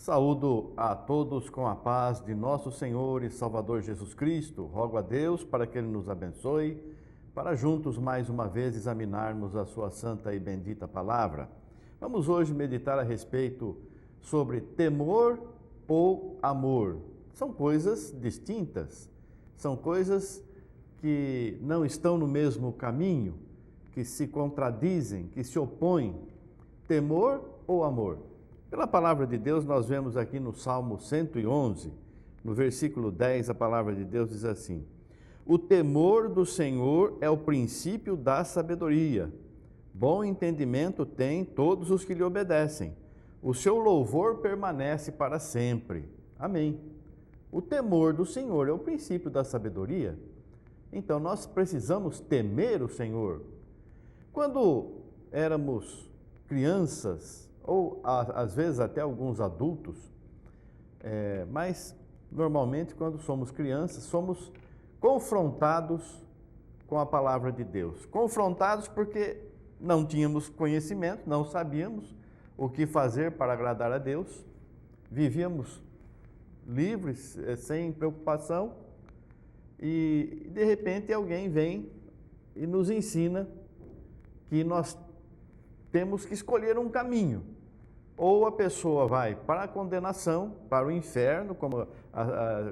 Saúdo a todos com a paz de nosso Senhor e Salvador Jesus Cristo. Rogo a Deus para que Ele nos abençoe, para juntos mais uma vez examinarmos a sua santa e bendita palavra. Vamos hoje meditar a respeito sobre temor ou amor. São coisas distintas, são coisas que não estão no mesmo caminho, que se contradizem, que se opõem. Temor ou amor? Pela palavra de Deus, nós vemos aqui no Salmo 111, no versículo 10, a palavra de Deus diz assim: o temor do Senhor é o princípio da sabedoria. Bom entendimento têm todos os que lhe obedecem. O seu louvor permanece para sempre. Amém. O temor do Senhor é o princípio da sabedoria. Então, nós precisamos temer o Senhor. Quando éramos crianças, ou às vezes até alguns adultos, mas normalmente quando somos crianças, somos confrontados com a palavra de Deus. Confrontados porque não tínhamos conhecimento, não sabíamos o que fazer para agradar a Deus, vivíamos livres, sem preocupação, e de repente alguém vem e nos ensina que nós temos que escolher um caminho. Ou a pessoa vai para a condenação, para o inferno, como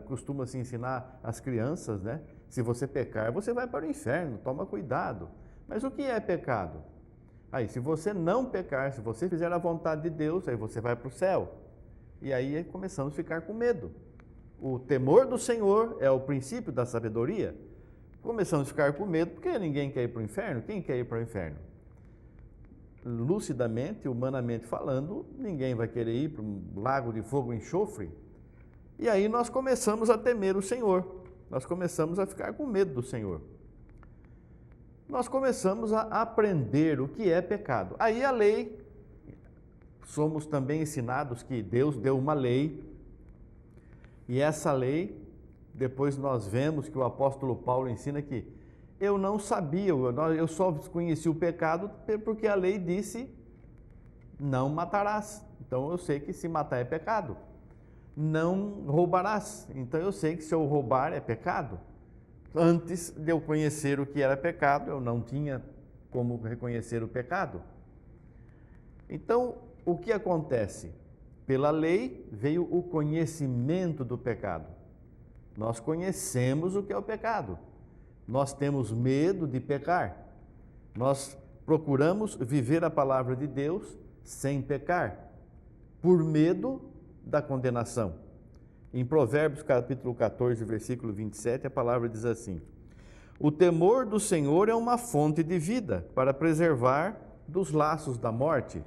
costuma se ensinar às crianças, né? Se você pecar, você vai para o inferno, toma cuidado. Mas o que é pecado? Aí, se você não pecar, se você fizer a vontade de Deus, aí você vai para o céu. E aí começamos a ficar com medo. O temor do Senhor é o princípio da sabedoria. Começamos a ficar com medo porque ninguém quer ir para o inferno. Quem quer ir para o inferno? Lucidamente, humanamente falando, ninguém vai querer ir para um lago de fogo e enxofre. E aí nós começamos a temer o Senhor. Nós começamos a ficar com medo do Senhor. Nós começamos a aprender o que é pecado. Aí a lei, somos também ensinados que Deus deu uma lei. E essa lei, depois nós vemos que o apóstolo Paulo ensina que eu não sabia, eu só conheci o pecado porque a lei disse, não matarás. Então eu sei que se matar é pecado. Não roubarás. Então eu sei que se eu roubar é pecado. Antes de eu conhecer o que era pecado, eu não tinha como reconhecer o pecado. Então, o que acontece? Pela lei veio o conhecimento do pecado. Nós conhecemos o que é o pecado. Nós temos medo de pecar. Nós procuramos viver a palavra de Deus sem pecar, por medo da condenação. Em Provérbios capítulo 14, versículo 27, a palavra diz assim: o temor do Senhor é uma fonte de vida para preservar dos laços da morte.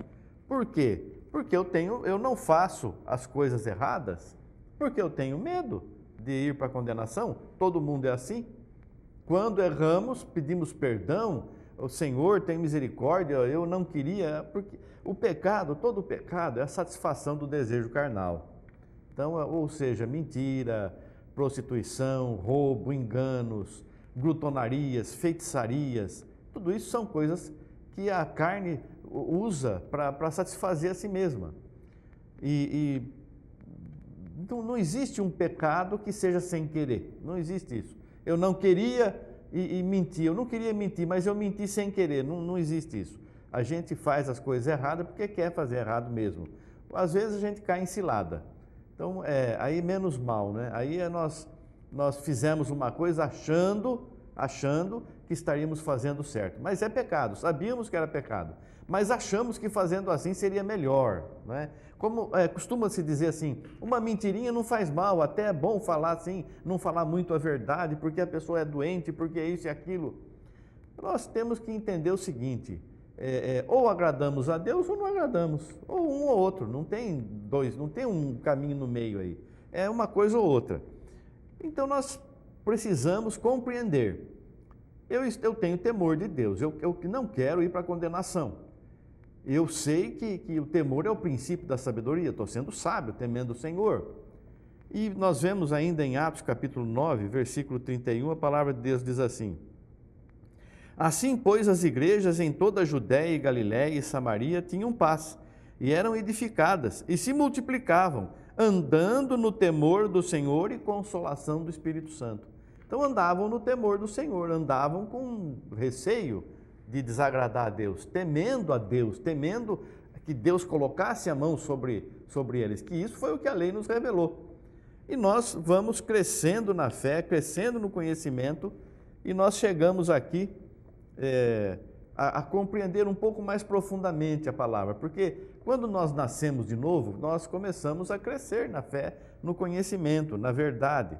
Por quê? Porque eu não faço as coisas erradas, porque eu tenho medo de ir para a condenação. Todo mundo é assim. Quando erramos, pedimos perdão, o Senhor tem misericórdia, eu não queria, porque o pecado, todo pecado é a satisfação do desejo carnal. Então, ou seja, mentira, prostituição, roubo, enganos, glutonarias, feitiçarias, tudo isso são coisas que a carne usa para satisfazer a si mesma. Então, não existe um pecado que seja sem querer, não existe isso. Eu não queria e menti, eu não queria mentir, mas eu menti sem querer, não existe isso. A gente faz as coisas erradas porque quer fazer errado mesmo. Às vezes a gente cai em cilada. Então, aí menos mal, né? Aí nós fizemos uma coisa achando que estaríamos fazendo certo. Mas é pecado, sabíamos que era pecado, mas achamos que fazendo assim seria melhor, né? Como costuma-se dizer assim, uma mentirinha não faz mal, até é bom falar assim, não falar muito a verdade, porque a pessoa é doente, porque é isso e aquilo. Nós temos que entender o seguinte, ou agradamos a Deus ou não agradamos, ou um ou outro, não tem dois, não tem um caminho no meio aí, é uma coisa ou outra. Então nós precisamos compreender, eu tenho temor de Deus, eu não quero ir para a condenação. Eu sei que o temor é o princípio da sabedoria, estou sendo sábio, temendo o Senhor. E nós vemos ainda em Atos capítulo 9, versículo 31, a palavra de Deus diz assim: assim, pois, as igrejas em toda a Judéia e Galiléia e Samaria tinham paz, e eram edificadas e se multiplicavam, andando no temor do Senhor e consolação do Espírito Santo. Então andavam no temor do Senhor, andavam com receio de desagradar a Deus, temendo que Deus colocasse a mão sobre eles, que isso foi o que a lei nos revelou. E nós vamos crescendo na fé, crescendo no conhecimento, e nós chegamos aqui a compreender um pouco mais profundamente a palavra, porque quando nós nascemos de novo, nós começamos a crescer na fé, no conhecimento, na verdade.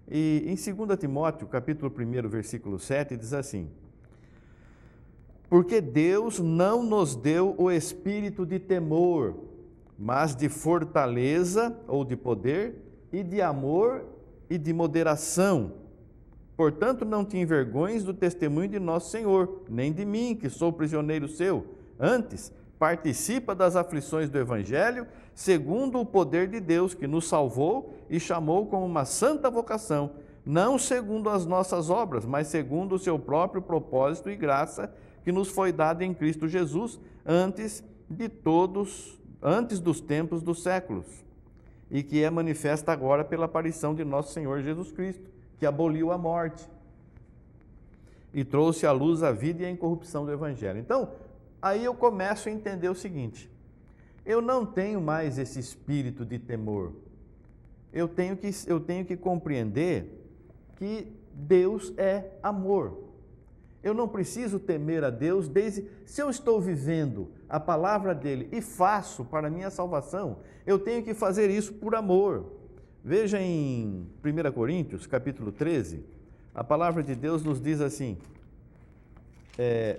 E em 2 Timóteo, capítulo 1, versículo 7, diz assim: porque Deus não nos deu o espírito de temor, mas de fortaleza ou de poder e de amor e de moderação. Portanto, não te envergonhes do testemunho de nosso Senhor, nem de mim, que sou prisioneiro seu. Antes, participa das aflições do Evangelho, segundo o poder de Deus, que nos salvou e chamou com uma santa vocação, não segundo as nossas obras, mas segundo o seu próprio propósito e graça, que nos foi dada em Cristo Jesus, antes dos tempos dos séculos, e que é manifesta agora pela aparição de nosso Senhor Jesus Cristo, que aboliu a morte e trouxe à luz a vida e a incorrupção do Evangelho. Então, aí eu começo a entender o seguinte: eu não tenho mais esse espírito de temor. Eu tenho que compreender que Deus é amor. Eu não preciso temer a Deus se eu estou vivendo a palavra dele e faço para a minha salvação, eu tenho que fazer isso por amor. Veja em 1 Coríntios, capítulo 13, a palavra de Deus nos diz assim,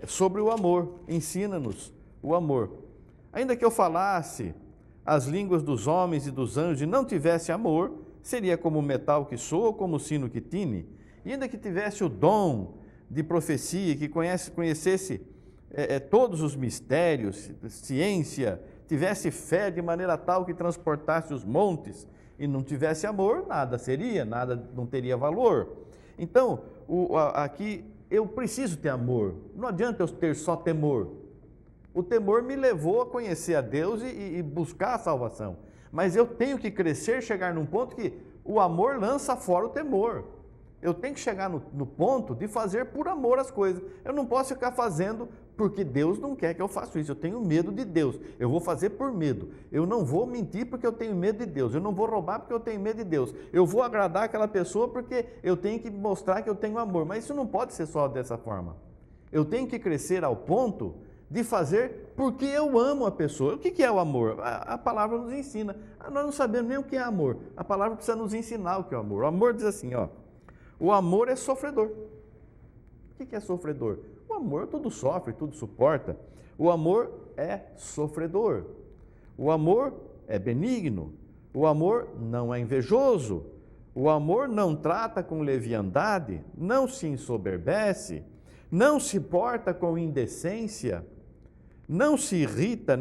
sobre o amor, ensina-nos o amor. Ainda que eu falasse as línguas dos homens e dos anjos e não tivesse amor, seria como o metal que soa ou como o sino que tine. E ainda que tivesse o dom de profecia, que conhecesse todos os mistérios, ciência, tivesse fé de maneira tal que transportasse os montes, e não tivesse amor, nada seria, nada não teria valor. Então, aqui eu preciso ter amor, não adianta eu ter só temor. O temor me levou a conhecer a Deus e buscar a salvação, mas eu tenho que crescer, chegar num ponto que o amor lança fora o temor. Eu tenho que chegar no ponto de fazer por amor as coisas. Eu não posso ficar fazendo porque Deus não quer que eu faça isso. Eu tenho medo de Deus. Eu vou fazer por medo. Eu não vou mentir porque eu tenho medo de Deus. Eu não vou roubar porque eu tenho medo de Deus. Eu vou agradar aquela pessoa porque eu tenho que mostrar que eu tenho amor. Mas isso não pode ser só dessa forma. Eu tenho que crescer ao ponto de fazer porque eu amo a pessoa. O que é o amor? A palavra nos ensina. Nós não sabemos nem o que é amor. A palavra precisa nos ensinar o que é o amor. O amor diz assim, ó. O amor é sofredor. O que é sofredor? O amor tudo sofre, tudo suporta. O amor é sofredor. O amor é benigno. O amor não é invejoso. O amor não trata com leviandade, não se ensoberbece, não se porta com indecência, não se irrita,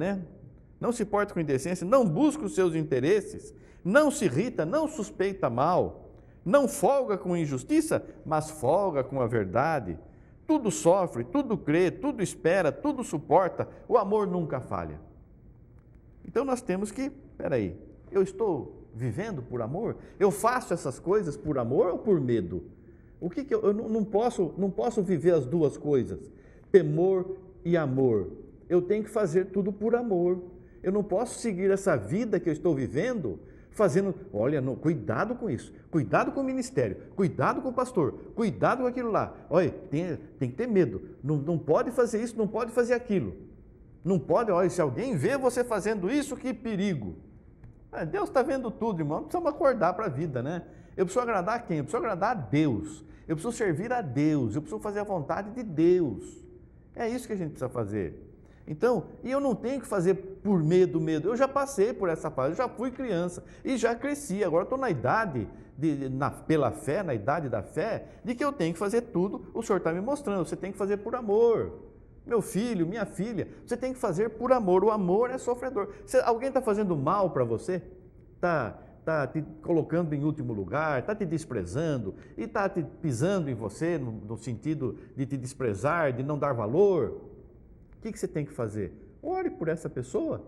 Não se porta com indecência, não busca os seus interesses, não se irrita, não suspeita mal. Não folga com injustiça, mas folga com a verdade. Tudo sofre, tudo crê, tudo espera, tudo suporta. O amor nunca falha. Então nós temos que, eu estou vivendo por amor? Eu faço essas coisas por amor ou por medo? Eu não posso viver as duas coisas, temor e amor. Eu tenho que fazer tudo por amor. Eu não posso seguir essa vida que eu estou vivendo fazendo, cuidado com isso, cuidado com o ministério, cuidado com o pastor, cuidado com aquilo lá. Olha, tem que ter medo, não pode fazer isso, não pode fazer aquilo. Não pode, se alguém vê você fazendo isso, que perigo. Deus está vendo tudo, irmão, precisamos acordar para a vida, Eu preciso agradar a quem? Eu preciso agradar a Deus, eu preciso servir a Deus, eu preciso fazer a vontade de Deus. É isso que a gente precisa fazer. Então, e eu não tenho que fazer por medo, eu já passei por essa fase, eu já fui criança e já cresci, agora estou na idade, pela fé, na idade da fé, de que eu tenho que fazer tudo, o Senhor está me mostrando, você tem que fazer por amor. Meu filho, minha filha, você tem que fazer por amor, o amor é sofredor. Alguém está fazendo mal para você? Está te colocando em último lugar, está te desprezando e está te pisando em você no sentido de te desprezar, de não dar valor. O que você tem que fazer? Ore por essa pessoa.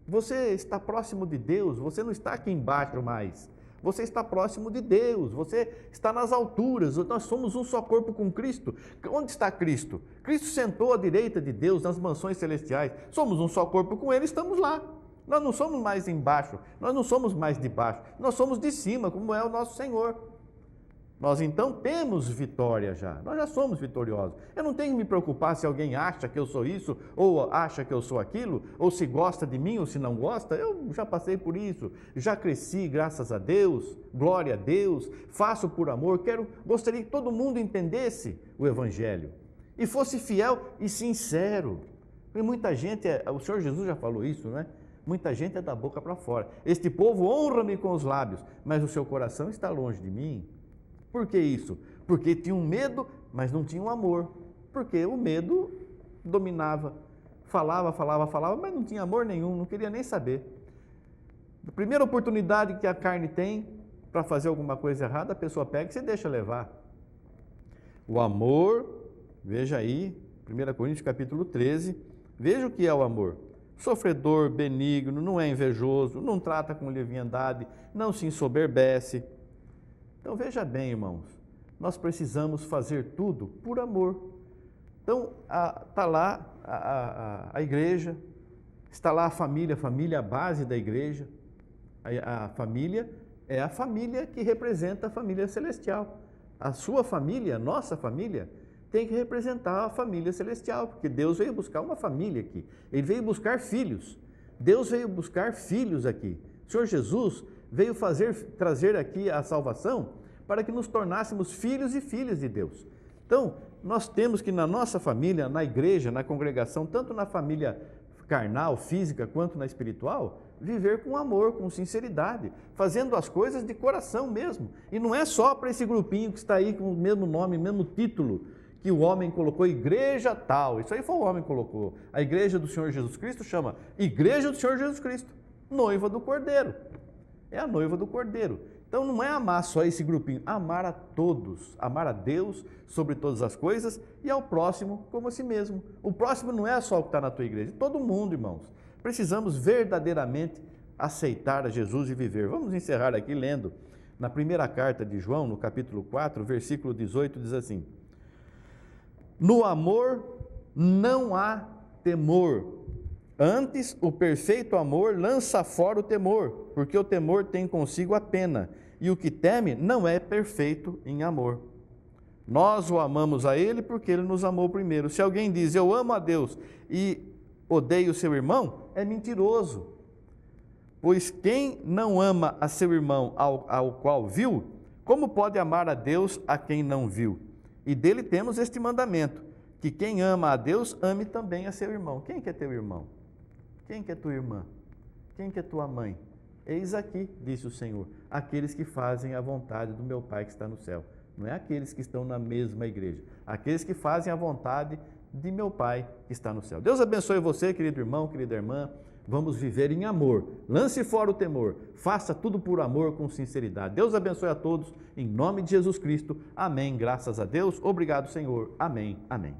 Você está próximo de Deus, você não está aqui embaixo mais. Você está próximo de Deus, você está nas alturas, nós somos um só corpo com Cristo. Onde está Cristo? Cristo sentou à direita de Deus nas mansões celestiais. Somos um só corpo com Ele, estamos lá. Nós não somos mais embaixo, nós não somos mais de baixo, nós somos de cima, como é o nosso Senhor. Nós então temos vitória já, nós já somos vitoriosos. Eu não tenho que me preocupar se alguém acha que eu sou isso, ou acha que eu sou aquilo, ou se gosta de mim ou se não gosta. Eu já passei por isso, já cresci, graças a Deus, glória a Deus, faço por amor. Gostaria que todo mundo entendesse o Evangelho e fosse fiel e sincero. Porque muita gente, o Senhor Jesus já falou isso, né? Muita gente é da boca para fora. Este povo honra-me com os lábios, mas o seu coração está longe de mim. Por que isso? Porque tinham medo, mas não tinham amor. Porque o medo dominava. Falava, mas não tinha amor nenhum, não queria nem saber. A primeira oportunidade que a carne tem para fazer alguma coisa errada, a pessoa pega e se deixa levar. O amor, veja aí, 1 Coríntios capítulo 13, veja o que é o amor. Sofredor, benigno, não é invejoso, não trata com leviandade, não se ensoberbece. Então veja bem, irmãos, nós precisamos fazer tudo por amor. Então está lá a igreja, está lá a família é a base da igreja. A família é a família que representa a família celestial. A sua família, a nossa família, tem que representar a família celestial, porque Deus veio buscar uma família aqui. Ele veio buscar filhos. Deus veio buscar filhos aqui. O Senhor Jesus veio trazer aqui a salvação para que nos tornássemos filhos e filhas de Deus. Então, nós temos que na nossa família, na igreja, na congregação, tanto na família carnal, física, quanto na espiritual, viver com amor, com sinceridade, fazendo as coisas de coração mesmo. E não é só para esse grupinho que está aí com o mesmo nome, mesmo título, que o homem colocou igreja tal. Isso aí foi o homem que colocou. A igreja do Senhor Jesus Cristo chama Igreja do Senhor Jesus Cristo, noiva do Cordeiro. É a noiva do Cordeiro. Então não é amar só esse grupinho, amar a todos, amar a Deus sobre todas as coisas e ao próximo como a si mesmo. O próximo não é só o que está na tua igreja, todo mundo, irmãos. Precisamos verdadeiramente aceitar a Jesus e viver. Vamos encerrar aqui lendo na primeira carta de João, no capítulo 4, versículo 18, diz assim: no amor não há temor. Antes, o perfeito amor lança fora o temor, porque o temor tem consigo a pena, e o que teme não é perfeito em amor. Nós o amamos a Ele porque Ele nos amou primeiro. Se alguém diz, eu amo a Deus e odeio o seu irmão, é mentiroso. Pois quem não ama a seu irmão ao qual viu, como pode amar a Deus a quem não viu? E dele temos este mandamento, que quem ama a Deus, ame também a seu irmão. Quem que é teu irmão? Quem que é tua irmã? Quem que é tua mãe? Eis aqui, disse o Senhor, aqueles que fazem a vontade do meu Pai que está no céu. Não é aqueles que estão na mesma igreja, aqueles que fazem a vontade de meu Pai que está no céu. Deus abençoe você, querido irmão, querida irmã. Vamos viver em amor. Lance fora o temor. Faça tudo por amor, com sinceridade. Deus abençoe a todos, em nome de Jesus Cristo. Amém. Graças a Deus. Obrigado, Senhor. Amém. Amém.